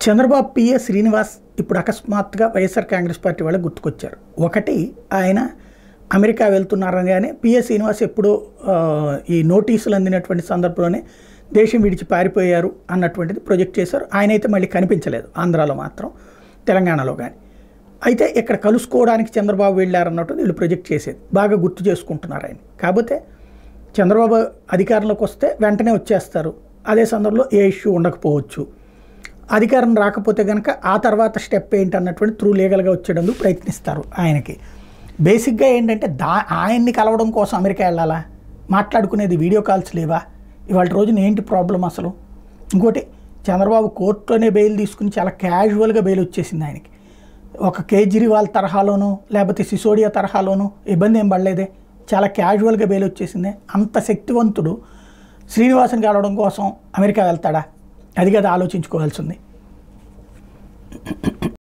Chandrababu PA Srinivas ఇప్పుడు అకస్మాత్తుగా YSR Congress party వాళ్ళకి గుర్తుకొచ్చారు. ఒకటి, ఆయన అమెరికా వెళ్తున్నారనగానే పిఏ శ్రీనివాస్ ఎప్పుడో ఈ నోటీసులు అందినటువంటి సందర్భంలోనే దేశం విడిచి పారిపోయారు అన్నటువంటిది ప్రొజెక్ట్ చేశారు. ఆయన అయితే మళ్ళీ కనిపించలేదు ఆంధ్రాలో మాత్రం, తెలంగాణలో కానీ. అయితే ఇక్కడ కలుసుకోవడానికి చంద్రబాబు వెళ్ళారన్నట్టు వీళ్ళు ప్రొజెక్ట్ చేసేది బాగా గుర్తు చేసుకుంటున్నారు ఆయన. కాకపోతే చంద్రబాబు అధికారంలోకి వస్తే వెంటనే వచ్చేస్తారు, అదే సందర్భంలో ఏ ఇష్యూ ఉండకపోవచ్చు. అధికారం రాకపోతే కనుక ఆ తర్వాత స్టెప్ ఏంటి అన్నటువంటి త్రూ లీగల్గా వచ్చేందుకు ప్రయత్నిస్తారు ఆయనకి. బేసిక్గా ఏంటంటే ఆయన్ని కలవడం కోసం అమెరికా వెళ్ళాలా? మాట్లాడుకునేది వీడియో కాల్స్ లేవా? ఇవాళ రోజున ఏంటి ప్రాబ్లం అసలు? ఇంకోటి, చంద్రబాబు కోర్టులోనే బెయిల్ తీసుకుని చాలా క్యాజువల్గా బెయిల్ వచ్చేసింది ఆయనకి. ఒక కేజ్రీవాల్ తరహాలోనూ లేకపోతే సిసోడియా తరహాలోనూ ఇబ్బంది ఏం పడలేదే, చాలా క్యాజువల్గా బెయిల్ వచ్చేసిందే. అంత శక్తివంతుడు శ్రీనివాసుని కలవడం కోసం అమెరికా వెళ్తాడా? అది కదా ఆలోచించుకోవాల్సింది.